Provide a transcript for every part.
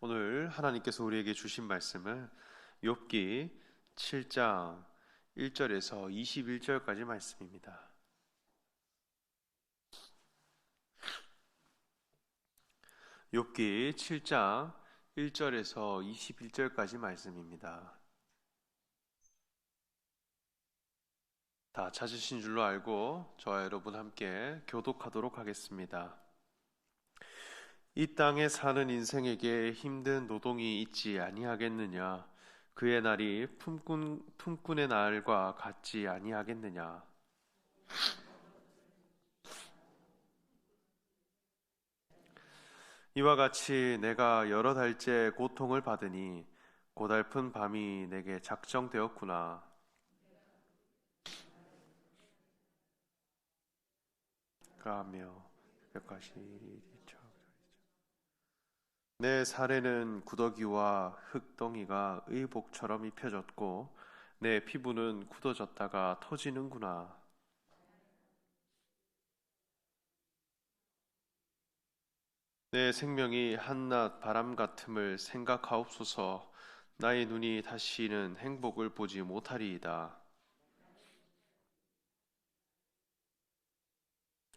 오늘 하나님께서 우리에게 주신 말씀은 욥기 7장 1절에서 21절까지 말씀입니다. 욥기 7장 1절에서 21절까지 말씀입니다. 다 찾으신 줄로 알고 저와 여러분 함께 교독하도록 하겠습니다. 이 땅에 사는 인생에게 힘든 노동이 있지 아니하겠느냐? 그의 날이 품꾼의 날과 같지 아니하겠느냐? 이와 같이 내가 여러 달째 고통을 받으니 고달픈 밤이 내게 작정되었구나. 가며 벽까지 내 살에는 구더기와 흙덩이가 의복처럼 입혀졌고 내 피부는 굳어졌다가 터지는구나. 내 생명이 한낮 바람 같음을 생각하옵소서. 나의 눈이 다시는 행복을 보지 못하리이다.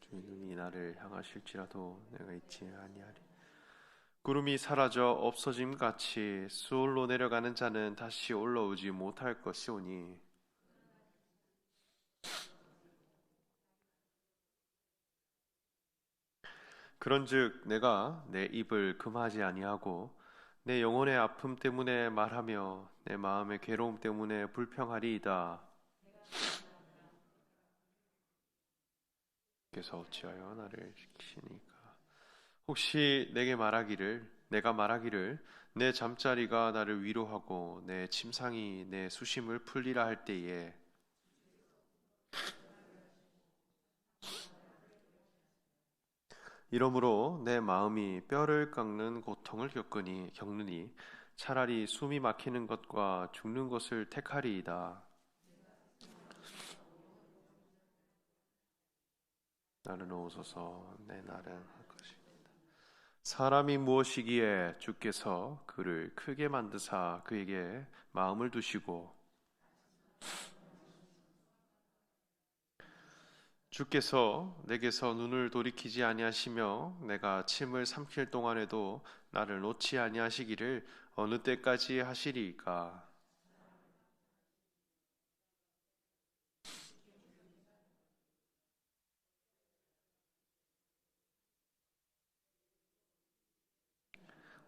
주의 눈이 나를 향하실지라도 내가 잊지 아니하리. 구름이 사라져 없어짐 같이 수올로 내려가는 자는 다시 올라오지 못할 것이오니 그런즉 내가 내 입을 금하지 아니하고 내 영혼의 아픔 때문에 말하며 내 마음의 괴로움 때문에 불평하리이다. 그래서 어찌하여 나를 시키니까 혹시 내가 말하기를 내 잠자리가 나를 위로하고 내 침상이 내 수심을 풀리라 할 때에 이러므로 내 마음이 뼈를 깎는 고통을 겪느니 차라리 숨이 막히는 것과 죽는 것을 택하리이다. 나는 오소서 내 날은 할 것이니이다. 사람이 무엇이기에 주께서 그를 크게 만드사 그에게 마음을 두시고 주께서 내게서 눈을 돌이키지 아니하시며 내가 침을 삼킬 동안에도 나를 놓지 아니하시기를 어느 때까지 하시리이까.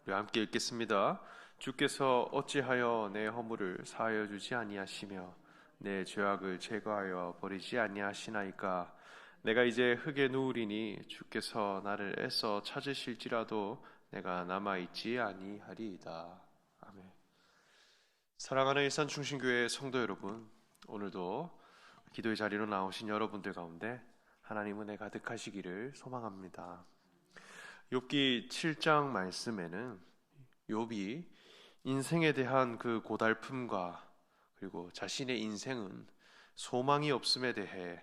우리 함께 읽겠습니다. 주께서 어찌하여 내 허물을 사하여 주지 아니하시며 내 죄악을 제거하여 버리지 아니하시나이까. 내가 이제 흙에 누우리니 주께서 나를 애써 찾으실지라도 내가 남아있지 아니하리이다. 아멘. 사랑하는 일산중심교회 성도 여러분, 오늘도 기도의 자리로 나오신 여러분들 가운데 하나님 은혜 가득하시기를 소망합니다. 욥기 7장 말씀에는 욥이 인생에 대한 그 고달픔과 그리고 자신의 인생은 소망이 없음에 대해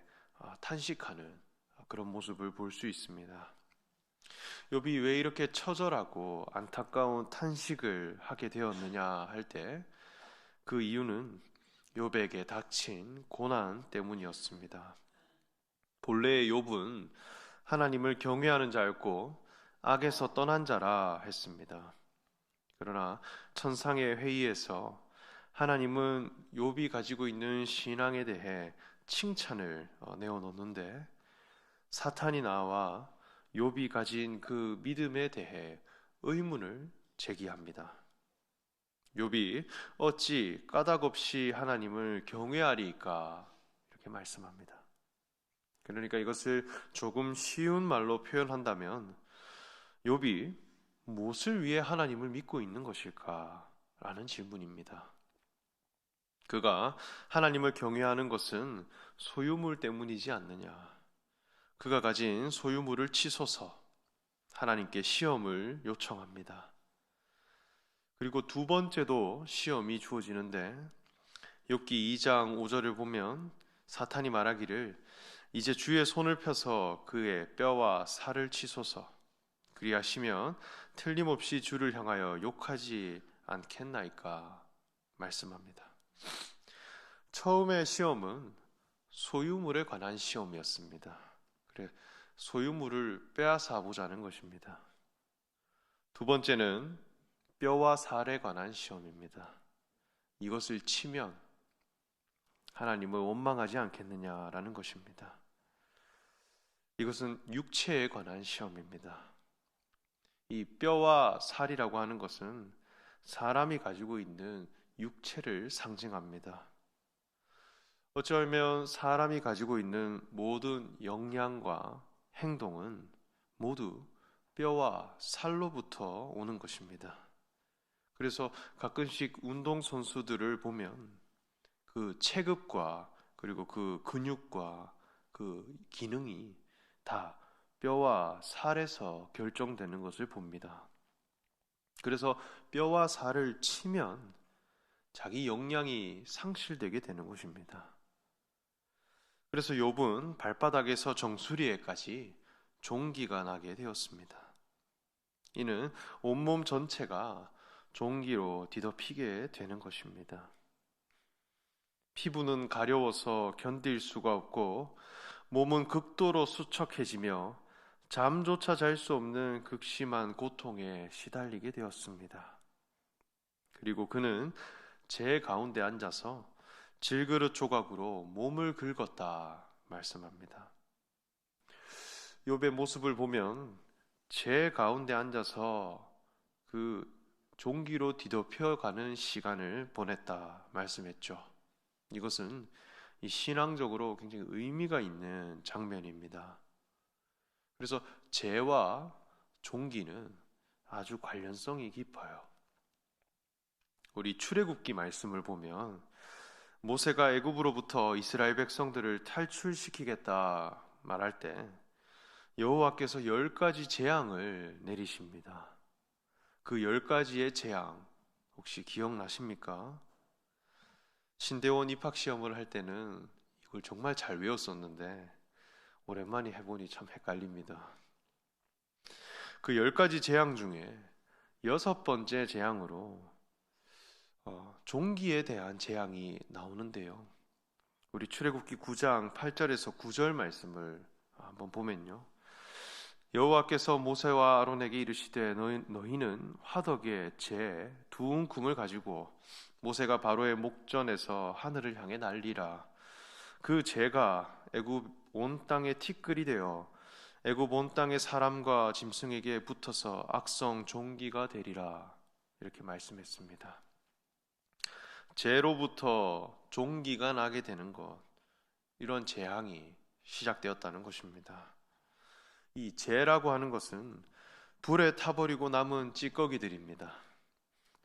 탄식하는 그런 모습을 볼 수 있습니다. 욥이 왜 이렇게 처절하고 안타까운 탄식을 하게 되었느냐 할 때 그 이유는 욥에게 닥친 고난 때문이었습니다. 본래 욥은 하나님을 경외하는 자였고 악에서 떠난 자라 했습니다. 그러나 천상의 회의에서 하나님은 욥이 가지고 있는 신앙에 대해 칭찬을 내어놓는데 사탄이 나와 욥이 가진 그 믿음에 대해 의문을 제기합니다. 욥이 어찌 까닭없이 하나님을 경외하리까 이렇게 말씀합니다. 그러니까 이것을 조금 쉬운 말로 표현한다면 욥이 무엇을 위해 하나님을 믿고 있는 것일까? 라는 질문입니다. 그가 하나님을 경외하는 것은 소유물 때문이지 않느냐? 그가 가진 소유물을 치소서 하나님께 시험을 요청합니다. 그리고 두 번째도 시험이 주어지는데 욥기 2장 5절을 보면 사탄이 말하기를 이제 주의 손을 펴서 그의 뼈와 살을 치소서 그리하시면 틀림없이 주를 향하여 욕하지 않겠나이까 말씀합니다. 처음에 시험은 소유물에 관한 시험이었습니다. 그래, 소유물을 빼앗아 보자는 것입니다. 두 번째는 뼈와 살에 관한 시험입니다. 이것을 치면 하나님을 원망하지 않겠느냐라는 것입니다. 이것은 육체에 관한 시험입니다. 이 뼈와 살이라고 하는 것은 사람이 가지고 있는 육체를 상징합니다. 어쩌면 사람이 가지고 있는 모든 역량과 행동은 모두 뼈와 살로부터 오는 것입니다. 그래서 가끔씩 운동선수들을 보면 그 체급과 그리고 그 근육과 그 기능이 다 뼈와 살에서 결정되는 것을 봅니다. 그래서 뼈와 살을 치면 자기 역량이 상실되게 되는 것입니다. 그래서 욥은 발바닥에서 정수리에까지 종기가 나게 되었습니다. 이는 온몸 전체가 종기로 뒤덮이게 되는 것입니다. 피부는 가려워서 견딜 수가 없고 몸은 극도로 수척해지며 잠조차 잘 수 없는 극심한 고통에 시달리게 되었습니다. 그리고 그는 제 가운데 앉아서 질그릇 조각으로 몸을 긁었다 말씀합니다. 욥의 모습을 보면 제 가운데 앉아서 그 종기로 뒤덮여가는 시간을 보냈다 말씀했죠. 이것은 이 신앙적으로 굉장히 의미가 있는 장면입니다. 그래서 죄와 종기는 아주 관련성이 깊어요. 우리 출애굽기 말씀을 보면 모세가 애굽으로부터 이스라엘 백성들을 탈출시키겠다 말할 때 여호와께서 10가지 재앙을 내리십니다. 그 10가지의 재앙 혹시 기억나십니까? 신대원 입학시험을 할 때는 이걸 정말 잘 외웠었는데 오랜만에 해보니 참 헷갈립니다. 그 10가지 재앙 중에 6번째 재앙으로 종기에 대한 재앙이 나오는데요. 우리 출애굽기 9장 8절에서 9절 말씀을 한번 보면요. 여호와께서 모세와 아론에게 이르시되 너희는 화덕에 재 두 움큼을 가지고 모세가 바로의 목전에서 하늘을 향해 날리라. 그 재가 애굽 온 땅에 티끌이 되어 애굽 온 땅의 사람과 짐승에게 붙어서 악성 종기가 되리라. 이렇게 말씀했습니다. 재로부터 종기가 나게 되는 것, 이런 재앙이 시작되었다는 것입니다. 이 재라고 하는 것은 불에 타버리고 남은 찌꺼기들입니다.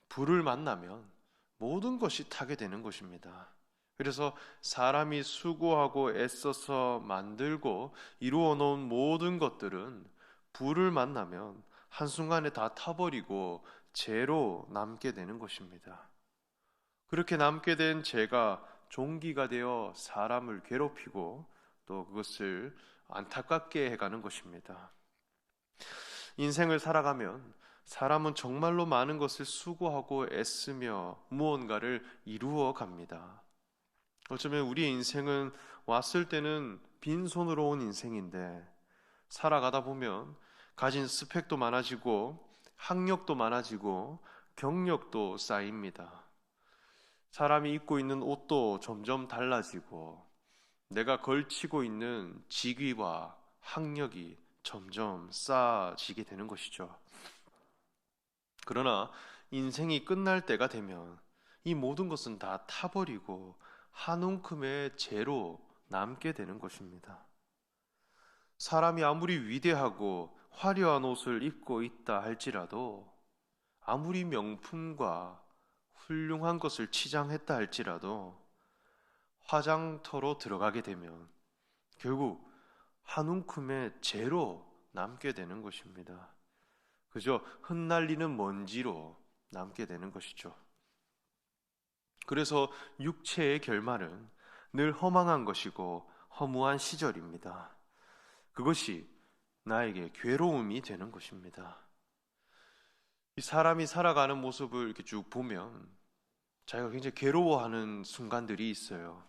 불을 만나면 모든 것이 타게 되는 것입니다. 그래서 사람이 수고하고 애써서 만들고 이루어 놓은 모든 것들은 불을 만나면 한순간에 다 타버리고 재로 남게 되는 것입니다. 그렇게 남게 된 재가 종기가 되어 사람을 괴롭히고 또 그것을 안타깝게 해가는 것입니다. 인생을 살아가면 사람은 정말로 많은 것을 수고하고 애쓰며 무언가를 이루어 갑니다. 어쩌면 우리의 인생은 왔을 때는 빈손으로 온 인생인데 살아가다 보면 가진 스펙도 많아지고 학력도 많아지고 경력도 쌓입니다. 사람이 입고 있는 옷도 점점 달라지고 내가 걸치고 있는 직위와 학력이 점점 쌓아지게 되는 것이죠. 그러나 인생이 끝날 때가 되면 이 모든 것은 다 타버리고 한 움큼의 재로 남게 되는 것입니다. 사람이 아무리 위대하고 화려한 옷을 입고 있다 할지라도, 아무리 명품과 훌륭한 것을 치장했다 할지라도 화장터로 들어가게 되면 결국 한 움큼의 재로 남게 되는 것입니다. 그저 흩날리는 먼지로 남게 되는 것이죠. 그래서 육체의 결말은 늘 허망한 것이고 허무한 시절입니다. 그것이 나에게 괴로움이 되는 것입니다. 이 사람이 살아가는 모습을 이렇게 쭉 보면 자기가 굉장히 괴로워하는 순간들이 있어요.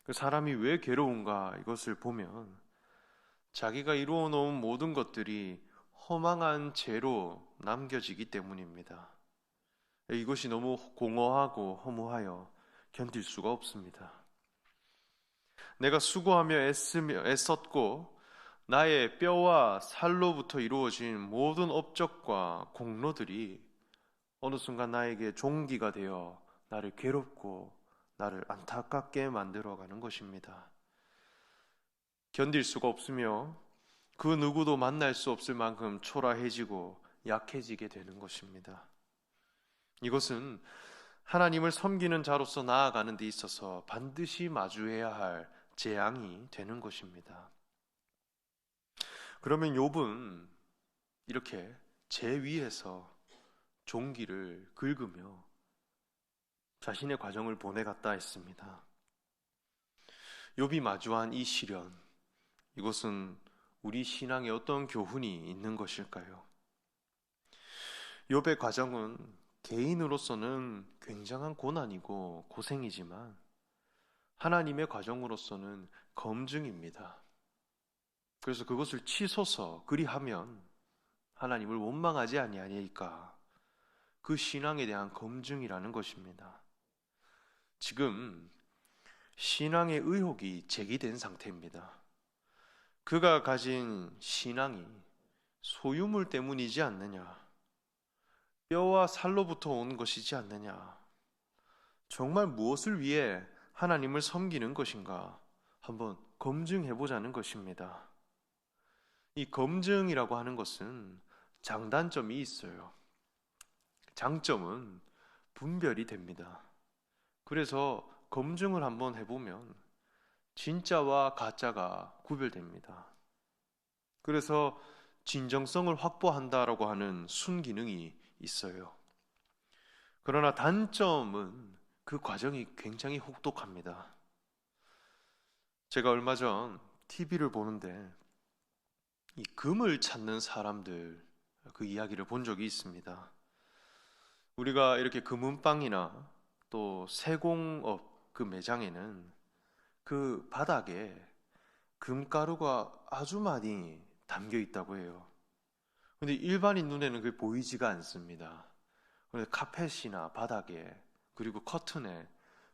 그 사람이 왜 괴로운가 이것을 보면 자기가 이루어 놓은 모든 것들이 허망한 죄로 남겨지기 때문입니다. 이것이 너무 공허하고 허무하여 견딜 수가 없습니다. 내가 수고하며 애썼고 나의 뼈와 살로부터 이루어진 모든 업적과 공로들이 어느 순간 나에게 종기가 되어 나를 괴롭고 나를 안타깝게 만들어가는 것입니다. 견딜 수가 없으며 그 누구도 만날 수 없을 만큼 초라해지고 약해지게 되는 것입니다. 이것은 하나님을 섬기는 자로서 나아가는 데 있어서 반드시 마주해야 할 재앙이 되는 것입니다. 그러면 욥은 이렇게 재 위에서 종기를 긁으며 자신의 과정을 보내갔다 했습니다. 욥이 마주한 이 시련, 이것은 우리 신앙에 어떤 교훈이 있는 것일까요? 욥의 과정은 개인으로서는 굉장한 고난이고 고생이지만 하나님의 과정으로서는 검증입니다. 그래서 그것을 치솟아 그리하면 하나님을 원망하지 아니하니까 그 신앙에 대한 검증이라는 것입니다. 지금 신앙의 의혹이 제기된 상태입니다. 그가 가진 신앙이 소유물 때문이지 않느냐, 뼈와 살로부터 온 것이지 않느냐, 정말 무엇을 위해 하나님을 섬기는 것인가 한번 검증해보자는 것입니다. 이 검증이라고 하는 것은 장단점이 있어요. 장점은 분별이 됩니다. 그래서 검증을 한번 해보면 진짜와 가짜가 구별됩니다. 그래서 진정성을 확보한다라고 하는 순기능이 있어요. 그러나 단점은 그 과정이 굉장히 혹독합니다. 제가 얼마 전 TV를 보는데 이 금을 찾는 사람들 그 이야기를 본 적이 있습니다. 우리가 이렇게 금은방이나 또 세공업 그 매장에는 그 바닥에 금가루가 아주 많이 담겨 있다고 해요. 근데 일반인 눈에는 그게 보이지가 않습니다. 그래서 카펫이나 바닥에 그리고 커튼에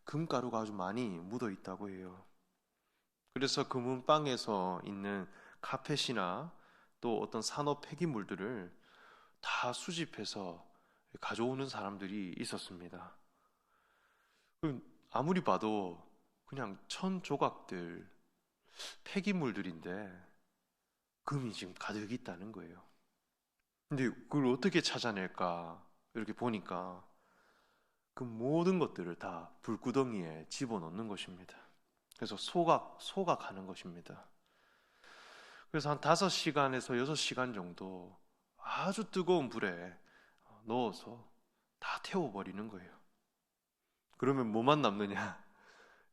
금가루가 아주 많이 묻어 있다고 해요. 그래서 금은방에서 있는 카펫이나 또 어떤 산업 폐기물들을 다 수집해서 가져오는 사람들이 있었습니다. 아무리 봐도 그냥 천 조각들, 폐기물들인데 금이 지금 가득 있다는 거예요. 근데 그걸 어떻게 찾아낼까 이렇게 보니까 그 모든 것들을 다 불구덩이에 집어넣는 것입니다. 그래서 소각하는 것입니다. 그래서 한 5시간에서 6시간 정도 아주 뜨거운 불에 넣어서 다 태워버리는 거예요. 그러면 뭐만 남느냐?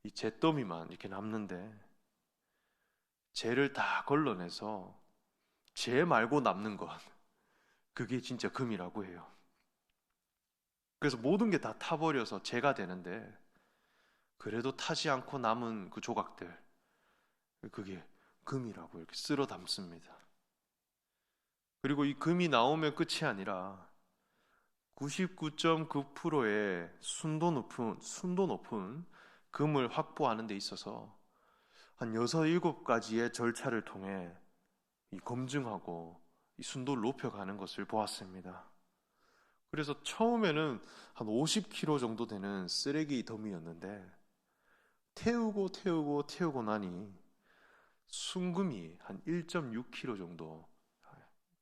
이 잿더미만 이렇게 남는데 잿을 다 걸러내서 잿 말고 남는 것, 그게 진짜 금이라고 해요. 그래서 모든 게 다 타버려서 잿가 되는데 그래도 타지 않고 남은 그 조각들, 그게 금이라고 이렇게 쓸어 담습니다. 그리고 이 금이 나오면 끝이 아니라 99.9%의 순도 높은 금을 확보하는 데 있어서 한 6, 7가지의 절차를 통해 이 검증하고 이 순도를 높여가는 것을 보았습니다. 그래서 처음에는 한 50kg 정도 되는 쓰레기 더미였는데 태우고 나니 순금이 한 1.6kg 정도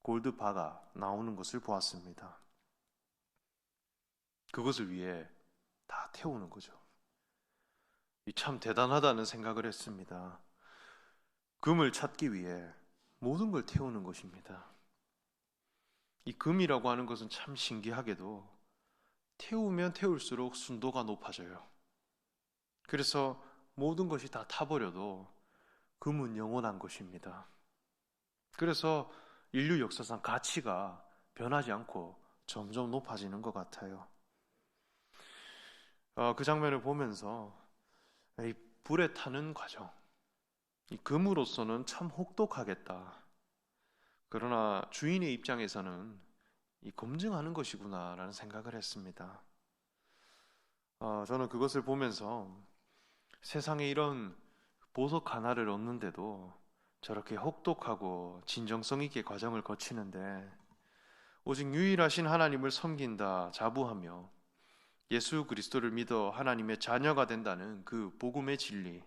골드바가 나오는 것을 보았습니다. 그것을 위해 다 태우는 거죠. 참 대단하다는 생각을 했습니다. 금을 찾기 위해 모든 걸 태우는 것입니다. 이 금이라고 하는 것은 참 신기하게도 태우면 태울수록 순도가 높아져요. 그래서 모든 것이 다 타버려도 금은 영원한 것입니다. 그래서 인류 역사상 가치가 변하지 않고 점점 높아지는 것 같아요. 그 장면을 보면서 이 불에 타는 과정, 이 금으로서는 참 혹독하겠다. 그러나 주인의 입장에서는 이 검증하는 것이구나라는 생각을 했습니다. 저는 그것을 보면서 세상에 이런 보석 하나를 얻는데도 저렇게 혹독하고 진정성 있게 과정을 거치는데 오직 유일하신 하나님을 섬긴다 자부하며 예수 그리스도를 믿어 하나님의 자녀가 된다는 그 복음의 진리,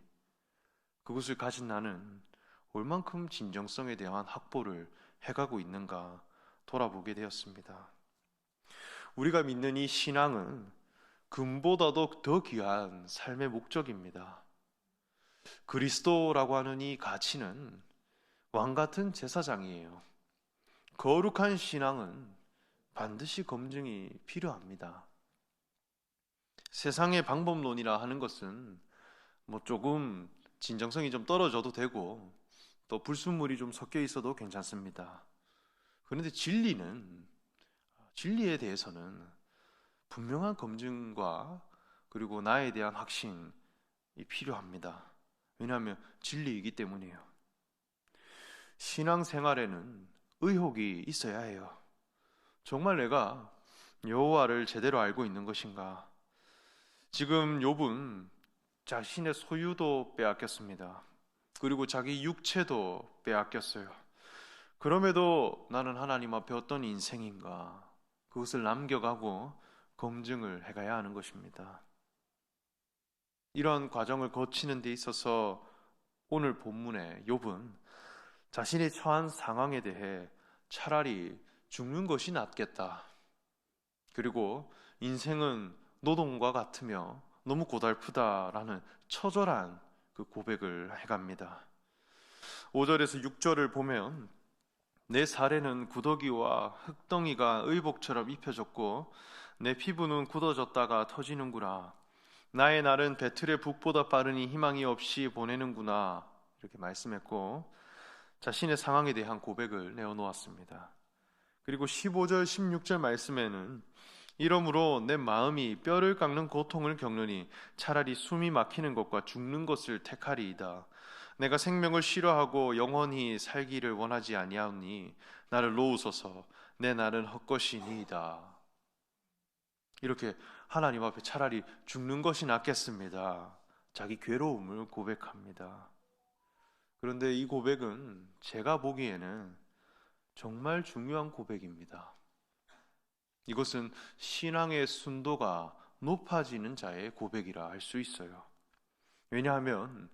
그것을 가진 나는 얼만큼 진정성에 대한 확보를 해가고 있는가 돌아보게 되었습니다. 우리가 믿는 이 신앙은 금보다도 더 귀한 삶의 목적입니다. 그리스도라고 하는 이 가치는 왕같은 제사장이에요. 거룩한 신앙은 반드시 검증이 필요합니다. 세상의 방법론이라 하는 것은 조금 진정성이 좀 떨어져도 되고 또 불순물이 좀 섞여 있어도 괜찮습니다. 그런데 진리에 대해서는 분명한 검증과 그리고 나에 대한 확신이 필요합니다. 왜냐하면 진리이기 때문이에요. 신앙생활에는 의혹이 있어야 해요. 정말 내가 여호와를 제대로 알고 있는 것인가? 지금 욥은 자신의 소유도 빼앗겼습니다. 그리고 자기 육체도 빼앗겼어요. 그럼에도 나는 하나님 앞에 어떤 인생인가? 그것을 남겨가고 검증을 해가야 하는 것입니다. 이런 과정을 거치는 데 있어서 오늘 본문에 욥은 자신이 처한 상황에 대해 차라리 죽는 것이 낫겠다. 그리고 인생은 노동과 같으며 너무 고달프다라는 처절한 그 고백을 해갑니다. 5절에서 6절을 보면 내 살에는 구더기와 흙덩이가 의복처럼 입혀졌고 내 피부는 굳어졌다가 터지는구나. 나의 날은 배틀의 북보다 빠르니 희망이 없이 보내는구나. 이렇게 말씀했고 자신의 상황에 대한 고백을 내어놓았습니다. 그리고 15절, 16절 말씀에는 이러므로 내 마음이 뼈를 깎는 고통을 겪느니 차라리 숨이 막히는 것과 죽는 것을 택하리이다. 내가 생명을 싫어하고 영원히 살기를 원하지 아니하오니 나를 놓으소서. 내 날은 헛것이니이다. 이렇게 하나님 앞에 차라리 죽는 것이 낫겠습니다. 자기 괴로움을 고백합니다. 그런데 이 고백은 제가 보기에는 정말 중요한 고백입니다. 이것은 신앙의 순도가 높아지는 자의 고백이라 할 수 있어요. 왜냐하면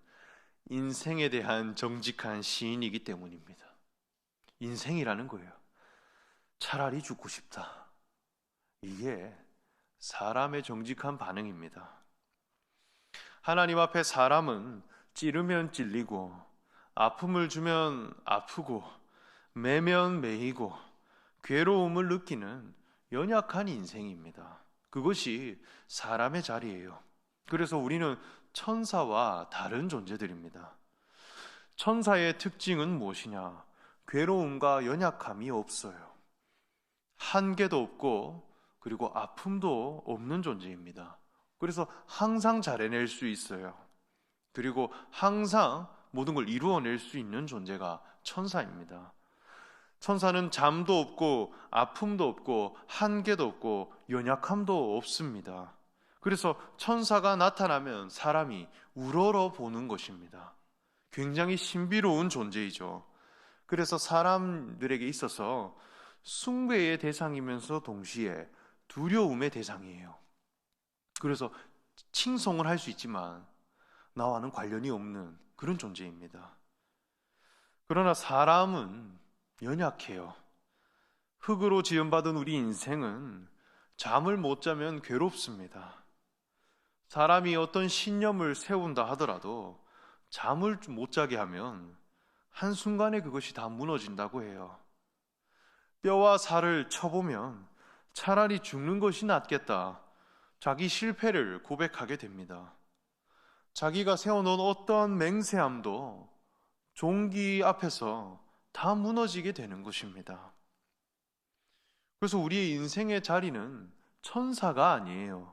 인생에 대한 정직한 시인이기 때문입니다. 인생이라는 거예요. 차라리 죽고 싶다. 이게 사람의 정직한 반응입니다. 하나님 앞에 사람은 찌르면 찔리고 아픔을 주면 아프고 매면 매이고 괴로움을 느끼는 연약한 인생입니다. 그것이 사람의 자리예요. 그래서 우리는 천사와 다른 존재들입니다. 천사의 특징은 무엇이냐? 괴로움과 연약함이 없어요. 한계도 없고 그리고 아픔도 없는 존재입니다. 그래서 항상 잘해낼 수 있어요. 그리고 항상 모든 걸 이루어낼 수 있는 존재가 천사입니다. 천사는 잠도 없고 아픔도 없고 한계도 없고 연약함도 없습니다. 그래서 천사가 나타나면 사람이 우러러 보는 것입니다. 굉장히 신비로운 존재이죠. 그래서 사람들에게 있어서 숭배의 대상이면서 동시에 두려움의 대상이에요. 그래서 칭송을 할 수 있지만 나와는 관련이 없는 그런 존재입니다. 그러나 사람은 연약해요. 흙으로 지음받은 우리 인생은 잠을 못 자면 괴롭습니다. 사람이 어떤 신념을 세운다 하더라도 잠을 못 자게 하면 한순간에 그것이 다 무너진다고 해요. 뼈와 살을 쳐보면 차라리 죽는 것이 낫겠다. 자기 실패를 고백하게 됩니다. 자기가 세워놓은 어떤 맹세함도 종기 앞에서 다 무너지게 되는 것입니다. 그래서 우리의 인생의 자리는 천사가 아니에요.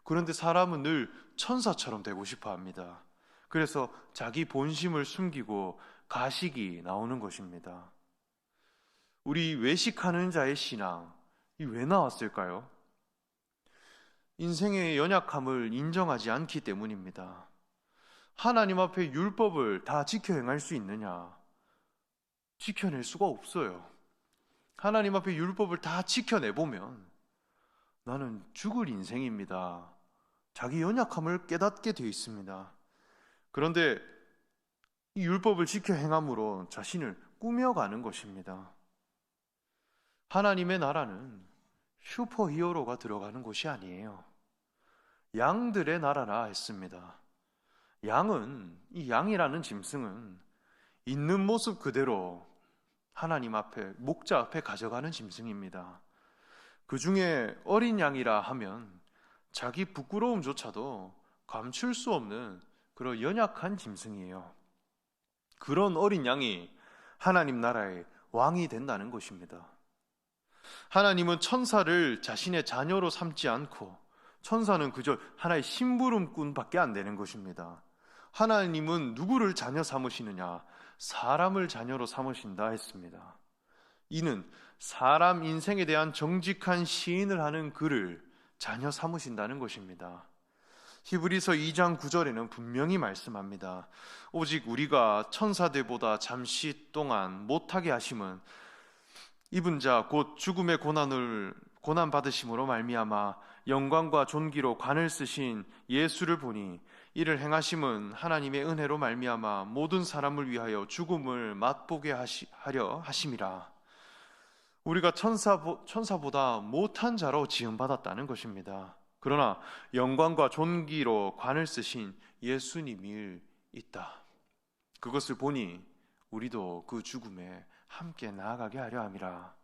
그런데 사람은 늘 천사처럼 되고 싶어 합니다. 그래서 자기 본심을 숨기고 가식이 나오는 것입니다. 우리 외식하는 자의 신앙, 이 왜 나왔을까요? 인생의 연약함을 인정하지 않기 때문입니다. 하나님 앞에 율법을 다 지켜 행할 수 있느냐? 지켜낼 수가 없어요. 하나님 앞에 율법을 다 지켜내보면 나는 죽을 인생입니다. 자기 연약함을 깨닫게 되어 있습니다. 그런데 이 율법을 지켜 행함으로 자신을 꾸며가는 것입니다. 하나님의 나라는 슈퍼히어로가 들어가는 곳이 아니에요. 양들의 나라라 했습니다. 이 양이라는 짐승은 있는 모습 그대로 하나님 앞에, 목자 앞에 가져가는 짐승입니다. 그 중에 어린 양이라 하면 자기 부끄러움조차도 감출 수 없는 그런 연약한 짐승이에요. 그런 어린 양이 하나님 나라의 왕이 된다는 것입니다. 하나님은 천사를 자신의 자녀로 삼지 않고 천사는 그저 하나의 심부름꾼밖에 안 되는 것입니다. 하나님은 누구를 자녀 삼으시느냐? 사람을 자녀로 삼으신다 했습니다. 이는 사람 인생에 대한 정직한 시인을 하는 그를 자녀 삼으신다는 것입니다. 히브리서 2장 9절에는 분명히 말씀합니다. 오직 우리가 천사들보다 잠시 동안 못하게 하심은 입은 자 곧 죽음의 고난 받으심으로 말미암아 영광과 존귀로 관을 쓰신 예수를 보니 이를 행하심은 하나님의 은혜로 말미암아 모든 사람을 위하여 죽음을 맛보게 하려 하심이라. 우리가 천사보다 못한 자로 지음받았다는 것입니다. 그러나 영광과 존귀로 관을 쓰신 예수님이 있다. 그것을 보니 우리도 그 죽음에 함께 나아가게 하려 함이라.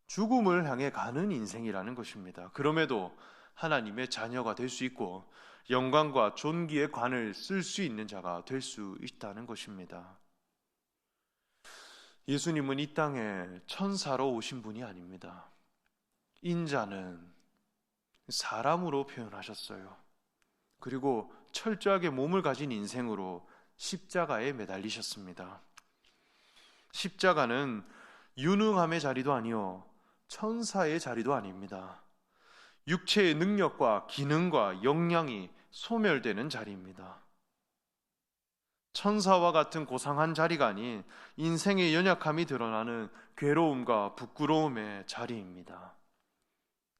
죽음을 향해 가는 인생이라는 것입니다. 그럼에도 하나님의 자녀가 될 수 있고 영광과 존귀의 관을 쓸 수 있는 자가 될 수 있다는 것입니다. 예수님은 이 땅에 천사로 오신 분이 아닙니다. 인자는 사람으로 표현하셨어요. 그리고 철저하게 몸을 가진 인생으로 십자가에 매달리셨습니다. 십자가는 유능함의 자리도 아니요 천사의 자리도 아닙니다. 육체의 능력과 기능과 역량이 소멸되는 자리입니다. 천사와 같은 고상한 자리가 아닌 인생의 연약함이 드러나는 괴로움과 부끄러움의 자리입니다.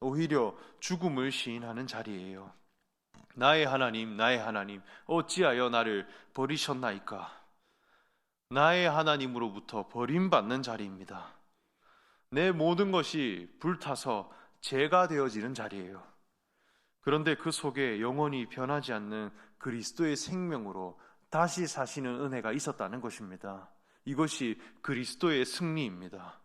오히려 죽음을 시인하는 자리예요. 나의 하나님, 어찌하여 나를 버리셨나이까? 나의 하나님으로부터 버림받는 자리입니다. 내 모든 것이 불타서 재가 되어지는 자리예요. 그런데 그 속에 영원히 변하지 않는 그리스도의 생명으로 다시 사시는 은혜가 있었다는 것입니다. 이것이 그리스도의 승리입니다.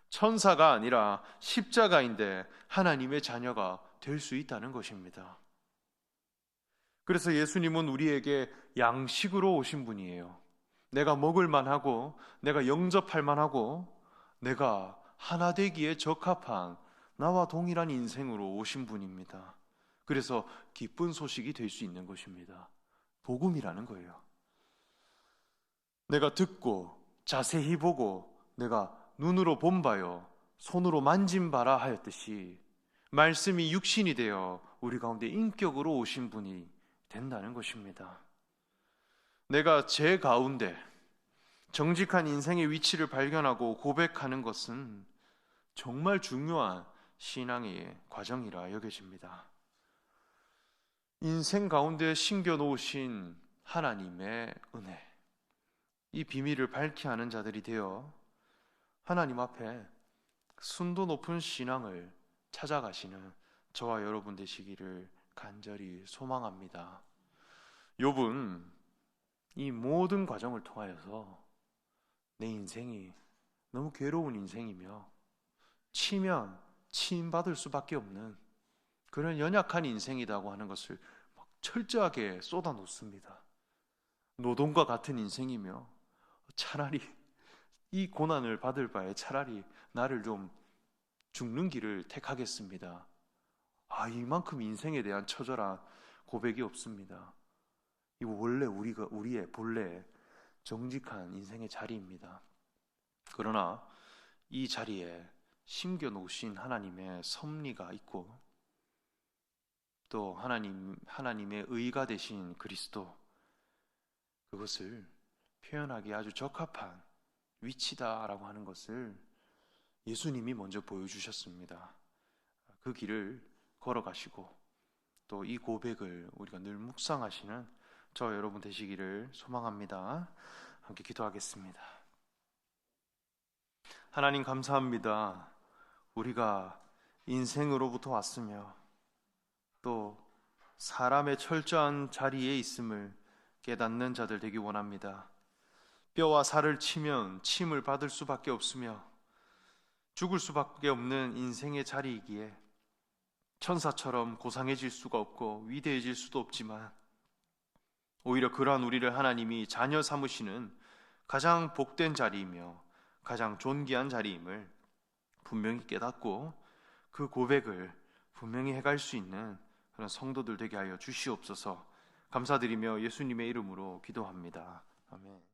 천사가 아니라 십자가인데 하나님의 자녀가 될 수 있다는 것입니다. 그래서 예수님은 우리에게 양식으로 오신 분이에요. 내가 먹을 만하고 내가 영접할 만하고 내가 하나 되기에 적합한 나와 동일한 인생으로 오신 분입니다. 그래서 기쁜 소식이 될 수 있는 것입니다. 복음이라는 거예요. 내가 듣고 자세히 보고 내가 눈으로 본 바요 손으로 만진 바라 하였듯이 말씀이 육신이 되어 우리 가운데 인격으로 오신 분이 된다는 것입니다. 내가 제 가운데 정직한 인생의 위치를 발견하고 고백하는 것은 정말 중요한 신앙의 과정이라 여겨집니다. 인생 가운데 심겨놓으신 하나님의 은혜, 이 비밀을 밝히 하는 자들이 되어 하나님 앞에 순도 높은 신앙을 찾아가시는 저와 여러분 되시기를 간절히 소망합니다. 욥은 이 모든 과정을 통하여서 내 인생이 너무 괴로운 인생이며 치면 치임받을 수밖에 없는 그런 연약한 인생이라고 하는 것을 철저하게 쏟아놓습니다. 노동과 같은 인생이며 차라리 이 고난을 받을 바에 차라리 나를 좀 죽는 길을 택하겠습니다. 이만큼 인생에 대한 처절한 고백이 없습니다. 이거 원래 우리의 본래 정직한 인생의 자리입니다. 그러나 이 자리에 심겨 놓으신 하나님의 섭리가 있고, 또 하나님의 의가 되신 그리스도, 그것을 표현하기 아주 적합한 위치다라고 하는 것을 예수님이 먼저 보여주셨습니다. 그 길을 걸어가시고 또 이 고백을 우리가 늘 묵상하시는 저 여러분 되시기를 소망합니다. 함께 기도하겠습니다. 하나님 감사합니다. 우리가 인생으로부터 왔으며 또 사람의 철저한 자리에 있음을 깨닫는 자들 되기 원합니다. 뼈와 살을 치면 침을 받을 수밖에 없으며 죽을 수밖에 없는 인생의 자리이기에 천사처럼 고상해질 수가 없고 위대해질 수도 없지만, 오히려 그러한 우리를 하나님이 자녀 삼으시는 가장 복된 자리이며 가장 존귀한 자리임을 분명히 깨닫고 그 고백을 분명히 해갈 수 있는 그런 성도들 되게 하여 주시옵소서. 감사드리며 예수님의 이름으로 기도합니다. 아멘.